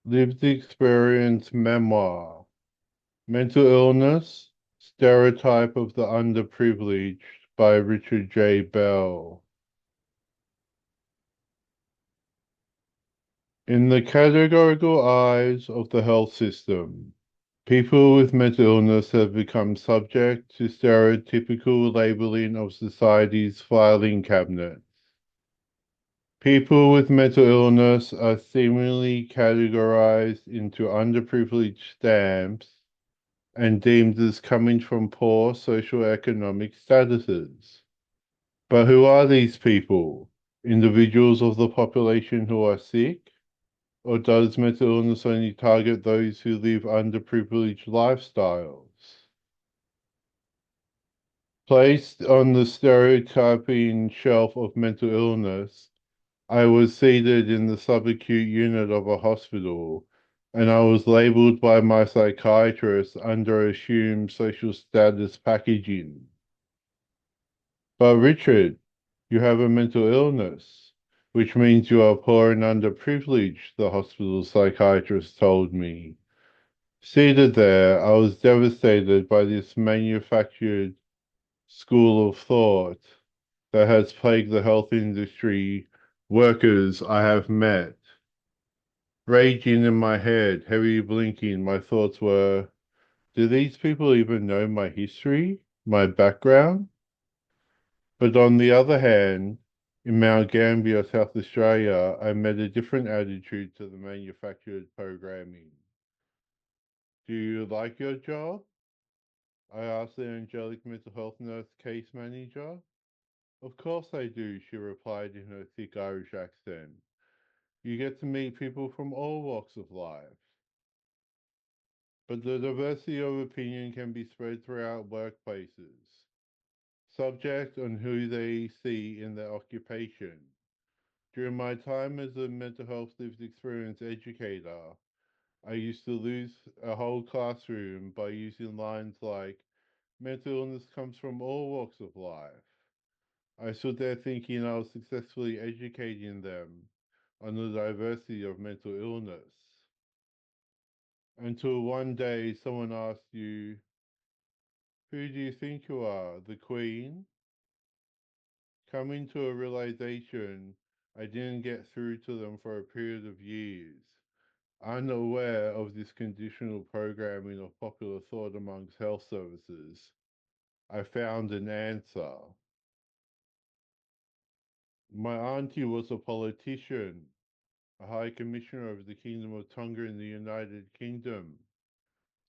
Lived experience memoir. Mental illness, stereotype of the underprivileged by Richard J. Bell. In the categorical eyes of the health system, people with mental illness have become subject to stereotypical labeling of society's filing cabinets. People with mental illness are seemingly categorized into underprivileged stamps and deemed as coming from poor socioeconomic statuses. But who are these people? Individuals of the population who are sick? Or does mental illness only target those who live underprivileged lifestyles? Placed on the stereotyping shelf of mental illness, I was seated in the subacute unit of a hospital, and I was labeled by my psychiatrist under assumed social status packaging. But Richard, you have a mental illness, which means you are poor and underprivileged, the hospital psychiatrist told me. Seated there, I was devastated by this manufactured school of thought that has plagued the health industry workers I have met. Raging in my head, heavy blinking, my thoughts were, do these people even know my history, my background? But on the other hand, in Mount Gambier, South Australia, I met a different attitude to the manufactured programming. Do you like your job? I asked the angelic mental health nurse case manager. Of course I do, she replied in her thick Irish accent. You get to meet people from all walks of life. But the diversity of opinion can be spread throughout workplaces, subject on who they see in their occupation. During my time as a mental health lived experience educator, I used to lose a whole classroom by using lines like, mental illness comes from all walks of life. I stood there thinking I was successfully educating them on the diversity of mental illness. Until one day someone asked you, who do you think you are, the Queen? Coming to a realization I didn't get through to them for a period of years, unaware of this conditional programming of popular thought amongst health services. I found an answer. My auntie was a politician, a High Commissioner of the Kingdom of Tonga in the United Kingdom,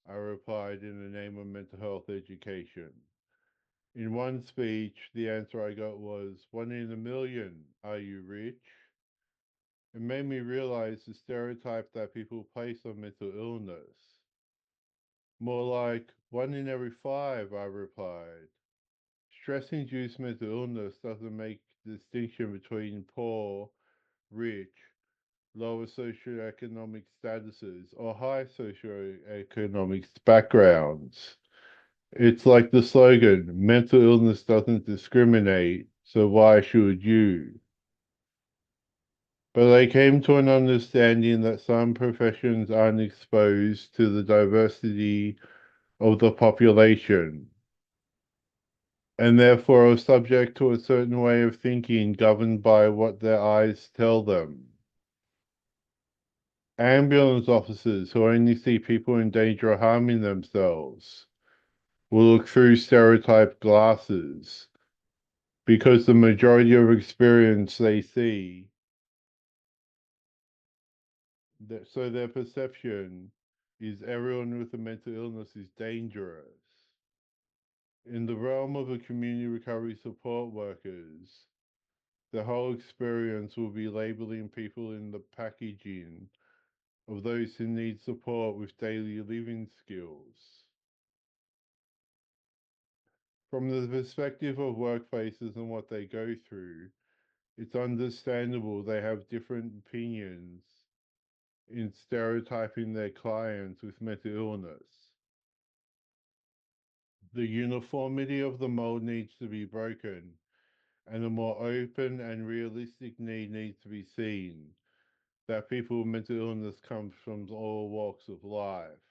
I replied in the name of mental health education. In one speech, the answer I got was, 1 in a million, are you rich? It made me realize the stereotype that people place on mental illness. More like, 1 in every 5, I replied. Stress-induced mental illness doesn't make distinction between poor, rich, lower socioeconomic statuses, or high socioeconomic backgrounds. It's like the slogan, mental illness doesn't discriminate, so why should you? But I came to an understanding that some professions aren't exposed to the diversity of the population, and therefore are subject to a certain way of thinking governed by what their eyes tell them. Ambulance officers who only see people in danger of harming themselves will look through stereotyped glasses because the majority of experience they see, so their perception is everyone with a mental illness is dangerous. In the realm of the community recovery support workers, the whole experience will be labeling people in the packaging of those who need support with daily living skills. From the perspective of workplaces and what they go through, it's understandable they have different opinions in stereotyping their clients with mental illness. The uniformity of the mold needs to be broken, and a more open and realistic need needs to be seen. that people with mental illness come from all walks of life.